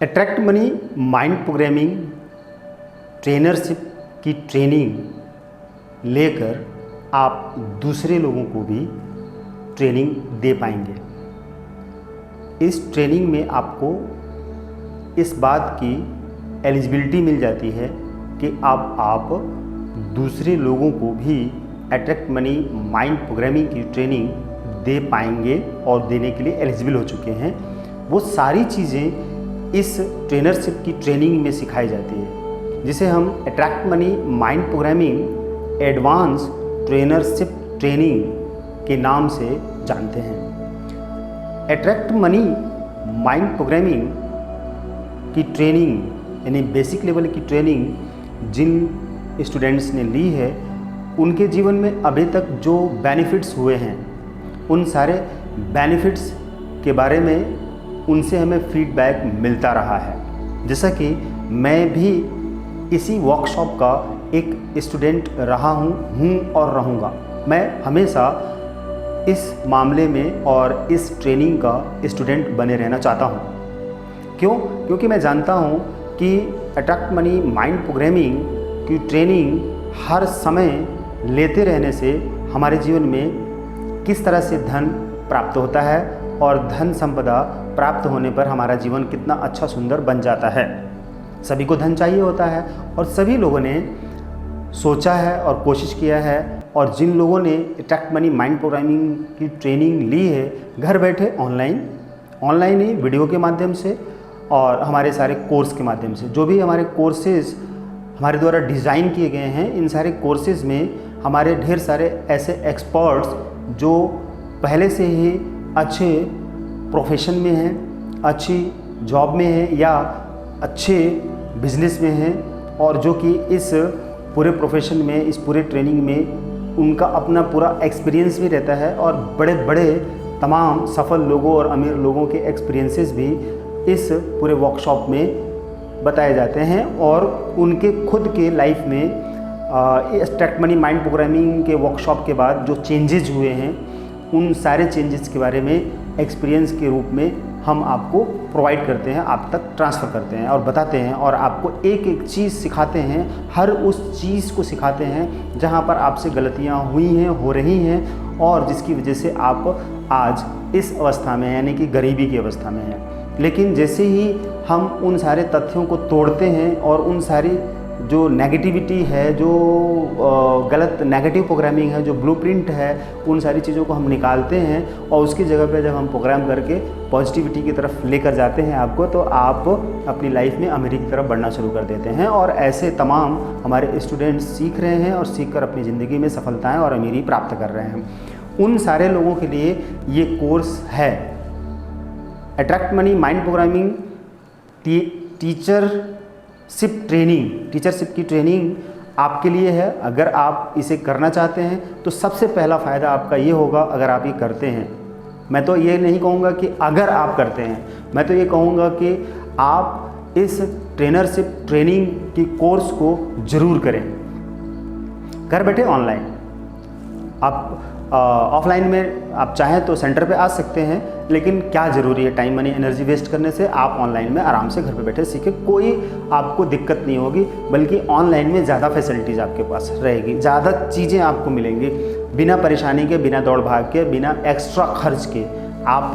Attract money mind programming ट्रेनरशिप की training लेकर आप दूसरे लोगों को भी ट्रेनिंग दे पाएंगे। इस ट्रेनिंग में आपको इस बात की एलिजिबिलिटी मिल जाती है कि आप दूसरे लोगों को भी अट्रैक्ट मनी माइंड प्रोग्रामिंग की ट्रेनिंग दे पाएंगे और देने के लिए एलिजिबल हो चुके हैं। वो सारी चीज़ें इस ट्रेनरशिप की ट्रेनिंग में सिखाई जाती है, जिसे हम attract money mind programming advance trainership training के नाम से जानते हैं। अट्रैक्ट मनी माइंड प्रोग्रामिंग की ट्रेनिंग यानी बेसिक लेवल की ट्रेनिंग जिन स्टूडेंट्स ने ली है, उनके जीवन में अभी तक जो बेनिफिट्स हुए हैं, उन सारे बेनिफिट्स के बारे में उनसे हमें फीडबैक मिलता रहा है। जैसा कि मैं भी इसी वर्कशॉप का एक स्टूडेंट रहा हूँ और रहूँगा। मैं हमेशा इस मामले में और इस ट्रेनिंग का स्टूडेंट बने रहना चाहता हूँ। क्यों? क्योंकि मैं जानता हूँ कि अट्रैक्ट मनी माइंड प्रोग्रामिंग की ट्रेनिंग हर समय लेते रहने से हमारे जीवन में किस तरह से धन प्राप्त होता है और धन संपदा प्राप्त होने पर हमारा जीवन कितना अच्छा सुंदर बन जाता है। सभी को धन चाहिए होता है और सभी लोगों ने सोचा है और कोशिश किया है, और जिन लोगों ने अट्रैक्ट मनी माइंड प्रोग्रामिंग की ट्रेनिंग ली है घर बैठे ऑनलाइन ही वीडियो के माध्यम से और हमारे सारे कोर्स के माध्यम से, जो भी हमारे कोर्सेज़ हमारे द्वारा डिज़ाइन किए गए हैं, इन सारे कोर्सेज़ में हमारे ढेर सारे ऐसे एक्सपर्ट्स जो पहले से ही अच्छे प्रोफेशन में हैं, अच्छी जॉब में हैं या अच्छे बिजनेस में हैं, और जो कि इस पूरे प्रोफेशन में, इस पूरे ट्रेनिंग में उनका अपना पूरा एक्सपीरियंस भी रहता है, और बड़े बड़े तमाम सफल लोगों और अमीर लोगों के एक्सपीरियंसेस भी इस पूरे वर्कशॉप में बताए जाते हैं। और उनके खुद के लाइफ में अट्रैक्ट मनी माइंड प्रोग्रामिंग के वर्कशॉप के बाद जो चेंजेज हुए हैं, उन सारे चेंजेस के बारे में एक्सपीरियंस के रूप में हम आपको प्रोवाइड करते हैं, आप तक ट्रांसफ़र करते हैं और बताते हैं, और आपको एक एक चीज़ सिखाते हैं। हर उस चीज़ को सिखाते हैं जहां पर आपसे गलतियां हुई हैं, हो रही हैं, और जिसकी वजह से आप आज इस अवस्था में यानी कि गरीबी की अवस्था में हैं। लेकिन जैसे ही हम उन सारे तथ्यों को तोड़ते हैं और उन सारी जो नेगेटिविटी है, जो गलत नेगेटिव प्रोग्रामिंग है, जो ब्लूप्रिंट है, उन सारी चीज़ों को हम निकालते हैं और उसकी जगह पे जब हम प्रोग्राम करके पॉजिटिविटी की तरफ लेकर जाते हैं आपको, तो आप अपनी लाइफ में अमीरी की तरफ बढ़ना शुरू कर देते हैं। और ऐसे तमाम हमारे स्टूडेंट्स सीख रहे हैं और सीख कर अपनी ज़िंदगी में सफलताएँ और अमीरी प्राप्त कर रहे हैं। उन सारे लोगों के लिए ये कोर्स है attract money mind programming teachership की ट्रेनिंग आपके लिए है। अगर आप इसे करना चाहते हैं तो सबसे पहला फ़ायदा आपका ये होगा अगर आप ये करते हैं। मैं तो ये नहीं कहूँगा कि अगर आप करते हैं, मैं तो ये कहूँगा कि आप इस ट्रेनरशिप ट्रेनिंग की कोर्स को ज़रूर करें। घर बैठे ऑनलाइन, आप ऑफलाइन में आप चाहें तो सेंटर पे आ सकते हैं, लेकिन क्या ज़रूरी है टाइम मनी एनर्जी वेस्ट करने से। आप ऑनलाइन में आराम से घर पे बैठे सीखें, कोई आपको दिक्कत नहीं होगी, बल्कि ऑनलाइन में ज़्यादा फैसिलिटीज़ आपके पास रहेगी, ज़्यादा चीज़ें आपको मिलेंगी, बिना परेशानी के, बिना दौड़ भाग के, बिना एक्स्ट्रा खर्च के आप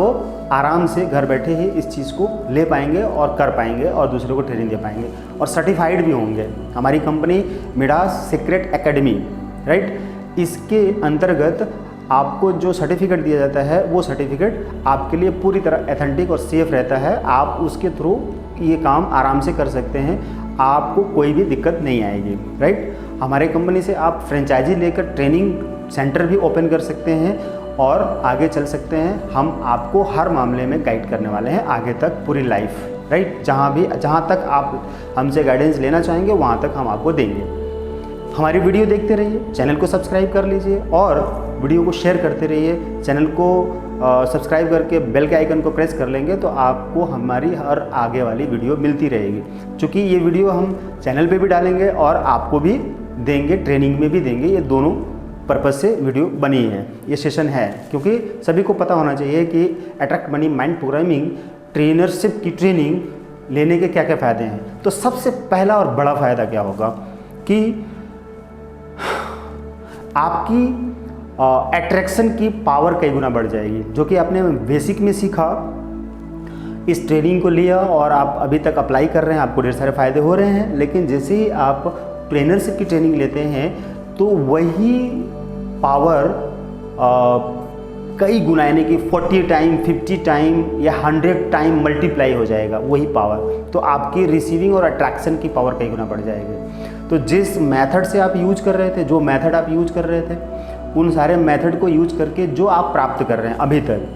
आराम से घर बैठे ही इस चीज़ को ले पाएंगे और कर पाएंगे और दूसरों को ट्रेनिंग दे पाएंगे और सर्टिफाइड भी होंगे। हमारी company Midas secret academy, right, इसके अंतर्गत आपको जो सर्टिफिकेट दिया जाता है वो सर्टिफिकेट आपके लिए पूरी तरह एथेंटिक और सेफ़ रहता है। आप उसके थ्रू ये काम आराम से कर सकते हैं, आपको कोई भी दिक्कत नहीं आएगी, राइट। हमारे कंपनी से आप फ्रेंचाइजी लेकर ट्रेनिंग सेंटर भी ओपन कर सकते हैं और आगे चल सकते हैं। हम आपको हर मामले में गाइड करने वाले हैं आगे तक, पूरी लाइफ, राइट। जहाँ तक आप हमसे गाइडेंस लेना चाहेंगे वहाँ तक हम आपको देंगे। हमारी वीडियो देखते रहिए, चैनल को सब्सक्राइब कर लीजिए और वीडियो को शेयर करते रहिए। चैनल को सब्सक्राइब करके बेल के आइकन को प्रेस कर लेंगे तो आपको हमारी हर आगे वाली वीडियो मिलती रहेगी। क्योंकि ये वीडियो हम चैनल पे भी डालेंगे और आपको भी देंगे, ट्रेनिंग में भी देंगे। ये दोनों पर्पज़ से वीडियो बनी है, ये सेशन है, क्योंकि सभी को पता होना चाहिए कि अट्रैक्ट मनी माइंड प्रोग्रामिंग ट्रेनरशिप की ट्रेनिंग लेने के क्या क्या फ़ायदे हैं। तो सबसे पहला और बड़ा फ़ायदा क्या होगा कि आपकी अट्रैक्शन की पावर कई गुना बढ़ जाएगी, जो कि आपने बेसिक में सीखा, इस ट्रेनिंग को लिया और आप अभी तक अप्लाई कर रहे हैं, आपको ढेर सारे फ़ायदे हो रहे हैं। लेकिन जैसे ही आप ट्रेनरशिप की ट्रेनिंग लेते हैं तो वही पावर कई गुना, यानी कि 40 टाइम, 50 टाइम या 100 टाइम मल्टीप्लाई हो जाएगा वही पावर। तो आपकी रिसीविंग और अट्रैक्शन की पावर कई गुना बढ़ जाएगी। तो जिस मेथड से आप यूज कर रहे थे, जो मेथड आप यूज कर रहे थे, उन सारे मेथड को यूज करके जो आप प्राप्त कर रहे हैं अभी तक,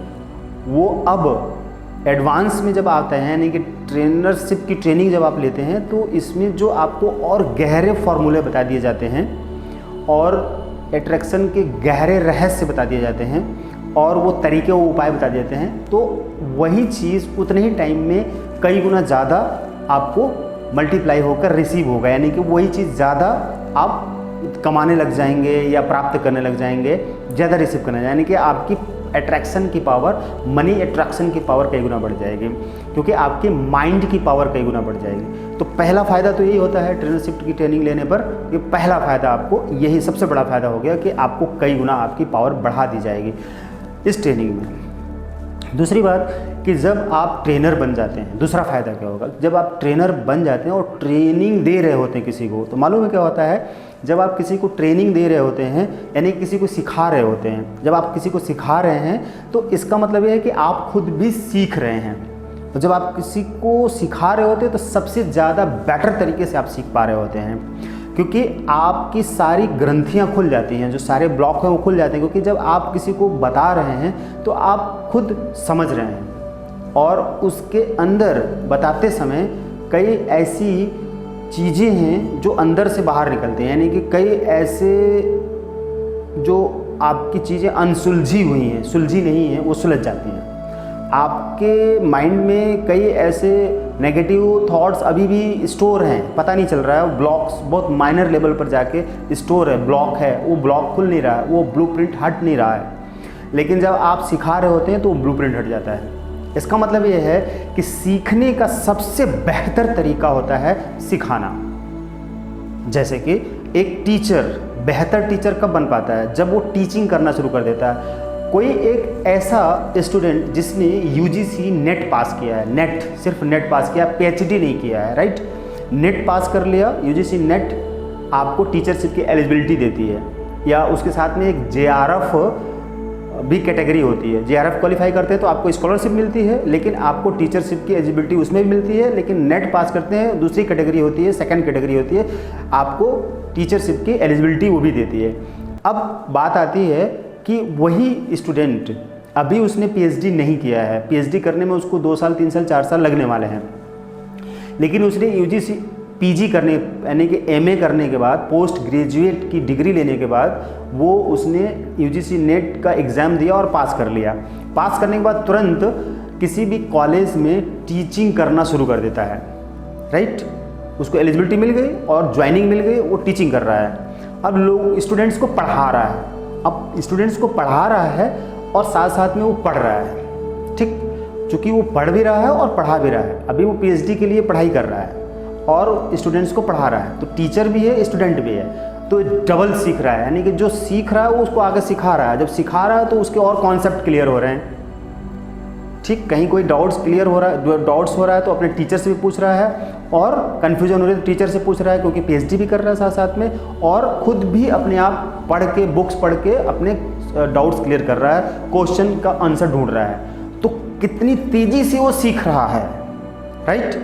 वो अब एडवांस में जब आता है, यानी कि ट्रेनरशिप की ट्रेनिंग जब आप लेते हैं, तो इसमें जो आपको और गहरे फॉर्मूले बता दिए जाते हैं और अट्रैक्शन के गहरे रहस्य बता दिए जाते हैं और वो तरीके, वो उपाय बता देते हैं, तो वही चीज़ उतने ही टाइम में कई गुना ज़्यादा आपको मल्टीप्लाई होकर रिसीव होगा, यानी कि वही चीज़ ज़्यादा आप कमाने लग जाएंगे या प्राप्त करने लग जाएंगे, ज़्यादा रिसीव करने, यानी कि आपकी अट्रैक्शन की पावर, मनी अट्रैक्शन की पावर कई गुना बढ़ जाएगी, क्योंकि आपके माइंड की पावर कई गुना बढ़ जाएगी। तो पहला फ़ायदा तो यही होता है ट्रेनरशिप की ट्रेनिंग लेने पर, कि पहला फ़ायदा आपको यही सबसे बड़ा फ़ायदा हो गया कि आपको कई गुना आपकी पावर बढ़ा दी जाएगी इस ट्रेनिंग में। दूसरी बात कि जब आप ट्रेनर बन जाते हैं, दूसरा फ़ायदा क्या होगा, जब आप ट्रेनर बन जाते हैं और ट्रेनिंग दे रहे होते हैं किसी को, तो मालूम है क्या होता है, जब आप किसी को ट्रेनिंग दे रहे होते हैं, यानी किसी को सिखा रहे होते हैं, जब आप किसी को सिखा रहे हैं तो इसका मतलब ये है कि आप खुद भी सीख रहे हैं। तो जब आप किसी को सिखा रहे होते हैं तो सबसे ज़्यादा बेटर तरीके से आप सीख पा रहे होते हैं, क्योंकि आपकी सारी ग्रंथियां खुल जाती हैं, जो सारे ब्लॉक हैं वो खुल जाते हैं, क्योंकि जब आप किसी को बता रहे हैं तो आप खुद समझ रहे हैं और उसके अंदर बताते समय कई ऐसी चीज़ें हैं जो अंदर से बाहर निकलती हैं, यानी कि कई ऐसे जो आपकी चीज़ें अनसुलझी हुई हैं, सुलझी नहीं हैं, वो सुलझ जाती हैं। आपके माइंड में कई ऐसे नेगेटिव थॉट्स अभी भी स्टोर हैं, पता नहीं चल रहा है, वो ब्लॉक्स बहुत माइनर लेवल पर जाके स्टोर है, ब्लॉक है, वो ब्लॉक खुल नहीं रहा है, वो ब्लूप्रिंट हट नहीं रहा है। लेकिन जब आप सिखा रहे होते हैं तो वो ब्लूप्रिंट हट जाता है। इसका मतलब ये है कि सीखने का सबसे बेहतर तरीका होता है सिखाना। जैसे कि एक टीचर बेहतर टीचर कब बन पाता है, जब वो टीचिंग करना शुरू कर देता है। कोई एक ऐसा स्टूडेंट जिसने यूजीसी नेट पास किया है, नेट सिर्फ नेट पास किया, पीएचडी नहीं किया है, राइट, नेट पास कर लिया, यूजीसी नेट आपको टीचरशिप की एलिजिबिलिटी देती है, या उसके साथ में एक जेआरएफ भी कैटेगरी होती है। जेआरएफ क्वालिफाई करते हैं तो आपको स्कॉलरशिप मिलती है, लेकिन आपको टीचरशिप की एलिजिबिलिटी उसमें भी मिलती है। लेकिन नेट पास करते हैं, दूसरी कैटेगरी होती है, सेकंड कैटेगरी होती है, आपको टीचरशिप की एलिजिबिलिटी वो भी देती है। अब बात आती है कि वही स्टूडेंट अभी उसने पीएचडी नहीं किया है, पीएचडी करने में उसको 2 साल 3 साल 4 साल लगने वाले हैं, लेकिन उसने यूजीसी पीजी करने, यानी कि एमए करने के बाद, पोस्ट ग्रेजुएट की डिग्री लेने के बाद वो उसने यूजीसी नेट का एग्ज़ाम दिया और पास कर लिया। पास करने के बाद तुरंत किसी भी कॉलेज में टीचिंग करना शुरू कर देता है, राइट, उसको एलिजिबिलिटी मिल गई और ज्वाइनिंग मिल गई, वो टीचिंग कर रहा है। अब लोग स्टूडेंट्स को पढ़ा रहा है, अब स्टूडेंट्स को पढ़ा रहा है और साथ साथ में वो पढ़ रहा है, ठीक, चूँकि वो पढ़ भी रहा है और पढ़ा भी रहा है। अभी वो पीएचडी के लिए पढ़ाई कर रहा है और स्टूडेंट्स को पढ़ा रहा है, तो टीचर भी है, स्टूडेंट भी है, तो डबल सीख रहा है, यानी कि जो सीख रहा है वो उसको आगे सिखा रहा है। जब सिखा रहा है तो उसके और कॉन्सेप्ट क्लियर हो रहे हैं, ठीक, कहीं कोई डाउट्स क्लियर हो रहा है, डाउट्स हो रहा है तो अपने टीचर से भी पूछ रहा है, और कन्फ्यूजन हो रही है तो टीचर से पूछ रहा है, क्योंकि पीएचडी भी कर रहा है साथ साथ में, और खुद भी अपने आप पढ़ के, बुक्स पढ़ के अपने डाउट्स क्लियर कर रहा है, क्वेश्चन का आंसर ढूंढ रहा है। तो कितनी तेज़ी से वो सीख रहा है, राइट।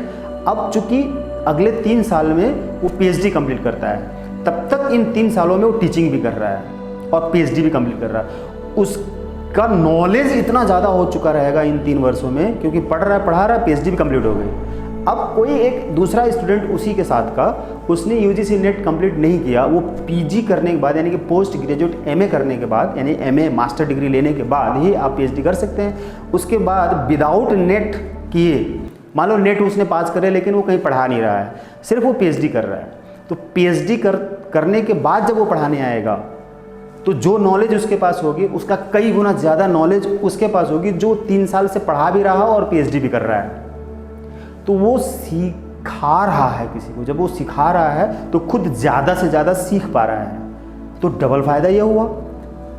अब चूँकि अगले 3 साल में वो पीएचडी कंप्लीट करता है, तब तक इन 3 सालों में वो टीचिंग भी कर रहा है और पीएचडी भी कंप्लीट कर रहा है। उसका नॉलेज इतना ज़्यादा हो चुका रहेगा इन 3 वर्षों में, क्योंकि पढ़ रहा है, पढ़ा रहा है, पीएचडी भी कंप्लीट हो गई। अब कोई एक दूसरा स्टूडेंट उसी के साथ का, उसने यूजीसी नेट कंप्लीट नहीं किया, वो पीजी करने के बाद, यानी कि पोस्ट ग्रेजुएट एमए करने के बाद, यानी एमए मास्टर डिग्री लेने के बाद ही आप पीएचडी कर सकते हैं। उसके बाद विदाउट नेट किए, मान लो नेट उसने पास करे लेकिन वो कहीं पढ़ा नहीं रहा है, सिर्फ वो पीएचडी कर रहा है, तो पीएचडी करने के बाद जब वो पढ़ाने आएगा तो जो नॉलेज उसके पास होगी उसका कई गुना ज़्यादा नॉलेज उसके पास होगी जो 3 साल से पढ़ा भी रहा और पीएचडी भी कर रहा है। तो वो सिखा रहा है किसी को। जब वो सिखा रहा है तो खुद ज़्यादा से ज़्यादा सीख पा रहा है, तो डबल फ़ायदा ये हुआ।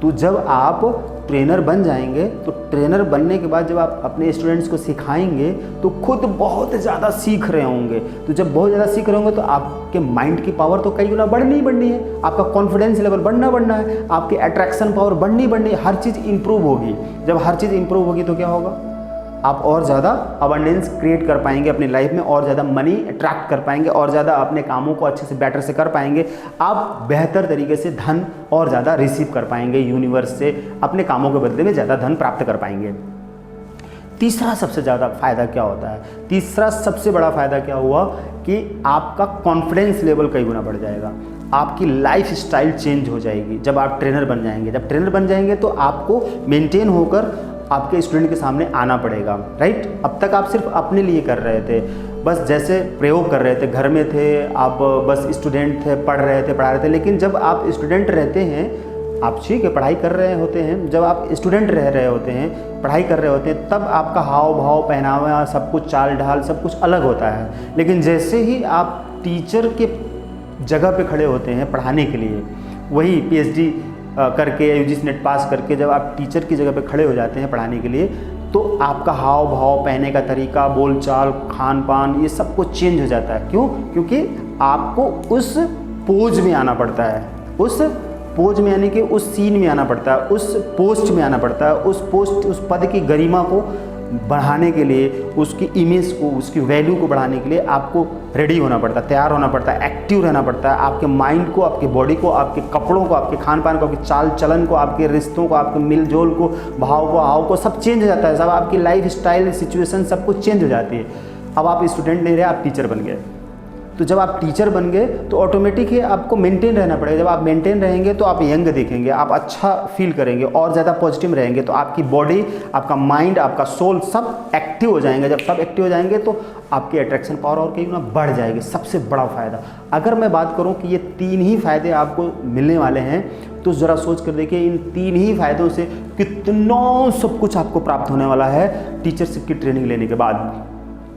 तो जब आप ट्रेनर बन जाएंगे, तो ट्रेनर बनने के बाद जब आप अपने स्टूडेंट्स को सिखाएंगे तो खुद बहुत ज़्यादा सीख रहे होंगे। तो जब बहुत ज़्यादा सीख रहे होंगे तो आपके माइंड की पावर तो कई गुना बढ़नी ही बढ़नी है, आपका कॉन्फिडेंस लेवल बढ़ना है, आपकी अट्रैक्शन पावर बढ़नी है, हर चीज़ इंप्रूव होगी। जब हर चीज़ इंप्रूव होगी तो क्या होगा, आप और ज़्यादा अबंडेंस क्रिएट कर पाएंगे अपनी लाइफ में, और ज़्यादा मनी अट्रैक्ट कर पाएंगे, और ज़्यादा अपने कामों को अच्छे से बेटर से कर पाएंगे। आप बेहतर तरीके से धन और ज़्यादा रिसीव कर पाएंगे यूनिवर्स से, अपने कामों के बदले में ज़्यादा धन प्राप्त कर पाएंगे। तीसरा सबसे ज़्यादा फ़ायदा क्या होता है, तीसरा सबसे बड़ा फ़ायदा क्या हुआ कि आपका कॉन्फिडेंस लेवल कई गुना बढ़ जाएगा, आपकी लाइफ स्टाइल चेंज हो जाएगी जब आप ट्रेनर बन जाएंगे। जब ट्रेनर बन जाएंगे तो आपको मेंटेन होकर आपके स्टूडेंट के सामने आना पड़ेगा, राइट। अब तक आप सिर्फ अपने लिए कर रहे थे, बस जैसे प्रयोग कर रहे थे, घर में थे आप, बस स्टूडेंट थे, पढ़ा रहे थे। लेकिन जब आप स्टूडेंट रहते हैं, आप ठीक है पढ़ाई कर रहे होते हैं, जब आप स्टूडेंट रह रहे होते हैं, पढ़ाई कर रहे होते हैं, तब आपका हाव भाव, पहनावा, सब कुछ, चाल ढाल सब कुछ अलग होता है। लेकिन जैसे ही आप टीचर के जगह पे खड़े होते हैं पढ़ाने के लिए, वही PhD करके या UGC नेट पास करके जब आप टीचर की जगह पे खड़े हो जाते हैं पढ़ाने के लिए, तो आपका हाव भाव, पहने का तरीका, बोलचाल, खान पान, ये सब कुछ चेंज हो जाता है। क्यों? क्योंकि आपको उस पोज में आना पड़ता है, उस पोज में यानी कि उस सीन में आना पड़ता है, उस पोस्ट में आना पड़ता है, उस पद की गरिमा को बढ़ाने के लिए, उसकी इमेज को, उसकी वैल्यू को बढ़ाने के लिए आपको रेडी होना पड़ता है, तैयार होना पड़ता है, एक्टिव रहना पड़ता है। आपके माइंड को, आपके बॉडी को, आपके कपड़ों को, आपके खान पान को, आपके चाल चलन को, आपके रिश्तों को, आपके मिल जोल को, भाव को, हाव को, सब चेंज हो जाता है। सब आपकी लाइफ स्टाइल, सिचुएशन सब कुछ चेंज हो जाती है। अब आप स्टूडेंट नहीं रहे, आप टीचर बन गए। तो जब आप टीचर बन गए तो ऑटोमेटिक ही आपको मेंटेन रहना पड़ेगा। जब आप मेंटेन रहेंगे तो आप यंग दिखेंगे, आप अच्छा फील करेंगे और ज़्यादा पॉजिटिव रहेंगे। तो आपकी बॉडी, आपका माइंड, आपका सोल सब एक्टिव हो जाएंगे। जब सब एक्टिव हो जाएंगे तो आपकी अट्रैक्शन पावर और कई गुना बढ़ जाएगी। सबसे बड़ा फ़ायदा, अगर मैं बात करूं कि ये 3 ही फ़ायदे आपको मिलने वाले हैं, तो ज़रा सोच कर देखिए इन 3 ही फ़ायदों से कितना सब कुछ आपको प्राप्त होने वाला है टीचरशिप की ट्रेनिंग लेने के बाद।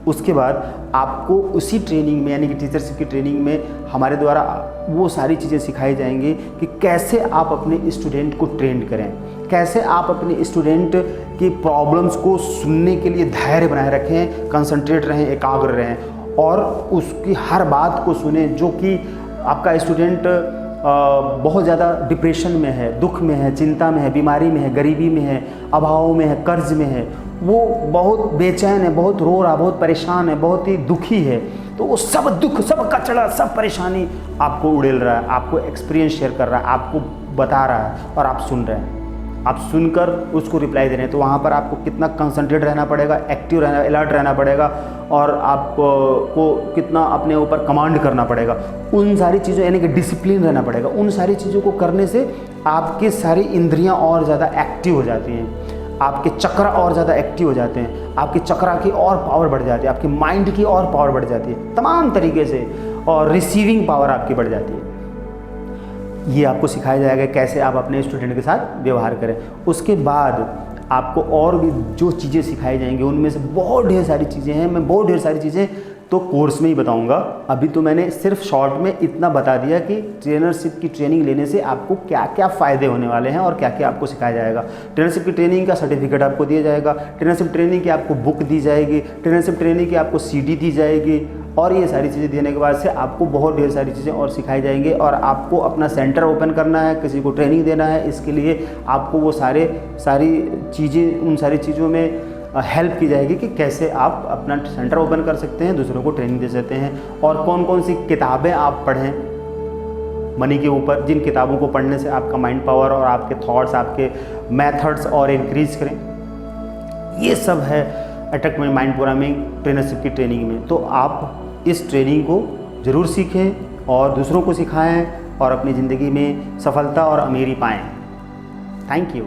उसके बाद आपको उसी ट्रेनिंग में, यानी कि टीचरशिप की ट्रेनिंग में हमारे द्वारा वो सारी चीज़ें सिखाई जाएंगी कि कैसे आप अपने स्टूडेंट को ट्रेन करें, कैसे आप अपने स्टूडेंट की प्रॉब्लम्स को सुनने के लिए धैर्य बनाए रखें, कंसंट्रेट रहें, एकाग्र रहें और उसकी हर बात को सुने। जो कि आपका स्टूडेंट बहुत ज़्यादा डिप्रेशन में है, दुख में है, चिंता में है, बीमारी में है, गरीबी में है, अभाव में है, कर्ज में है, वो बहुत बेचैन है, बहुत रो रहा, बहुत परेशान है, बहुत ही दुखी है, तो वो सब दुख, सब कचड़ा, सब परेशानी आपको उड़ेल रहा है, आपको एक्सपीरियंस शेयर कर रहा है, आपको बता रहा है और आप सुन रहे हैं। आप सुनकर उसको रिप्लाई दे रहे हैं। तो वहाँ पर आपको कितना कंसंट्रेट रहना पड़ेगा, एक्टिव रहना, अलर्ट रहना पड़ेगा और आपको कितना अपने ऊपर कमांड करना पड़ेगा। उन सारी चीज़ों, यानी कि डिसिप्लिन रहना पड़ेगा। उन सारी चीज़ों को करने से आपकी सारी इंद्रियाँ और ज़्यादा एक्टिव हो जाती हैं, आपके चक्र और ज़्यादा एक्टिव हो जाते हैं, आपके चक्रा की और पावर बढ़ जाती है, आपके माइंड की और पावर बढ़ जाती है तमाम तरीके से, और रिसीविंग पावर आपकी बढ़ जाती है। ये आपको सिखाया जाएगा कैसे आप अपने स्टूडेंट के साथ व्यवहार करें। उसके बाद आपको और भी जो चीज़ें सिखाई जाएंगी, उनमें से बहुत ढेर सारी चीज़ें हैं। मैं बहुत ढेर सारी चीज़ें तो कोर्स में ही बताऊंगा। अभी तो मैंने सिर्फ शॉर्ट में इतना बता दिया कि ट्रेनरशिप की ट्रेनिंग लेने से आपको क्या क्या फ़ायदे होने वाले हैं और क्या क्या आपको सिखाया जाएगा। ट्रेनरशिप की ट्रेनिंग का सर्टिफिकेट आपको दिया जाएगा, ट्रेनरशिप ट्रेनिंग की आपको बुक दी जाएगी, ट्रेनरशिप ट्रेनिंग की आपको CD दी जाएगी, और ये सारी चीज़ें देने के बाद से आपको बहुत ढेर सारी चीज़ें और सिखाई जाएंगी। और आपको अपना सेंटर ओपन करना है, किसी को ट्रेनिंग देना है, इसके लिए आपको वो सारी चीज़ें, उन सारी चीज़ों में हेल्प की जाएगी कि कैसे आप अपना सेंटर ओपन कर सकते हैं, दूसरों को ट्रेनिंग दे सकते हैं, और कौन कौन सी किताबें आप पढ़ें मनी के ऊपर, जिन किताबों को पढ़ने से आपका माइंड पावर और आपके थॉट्स, आपके मेथड्स और इंक्रीज करें। ये सब है अटैक माइंड प्रोग्रामिंग ट्रेनरशिप की ट्रेनिंग में। तो आप इस ट्रेनिंग को ज़रूर सीखें और दूसरों को सिखाएं और अपनी ज़िंदगी में सफलता और अमीरी पाएं। Thank you.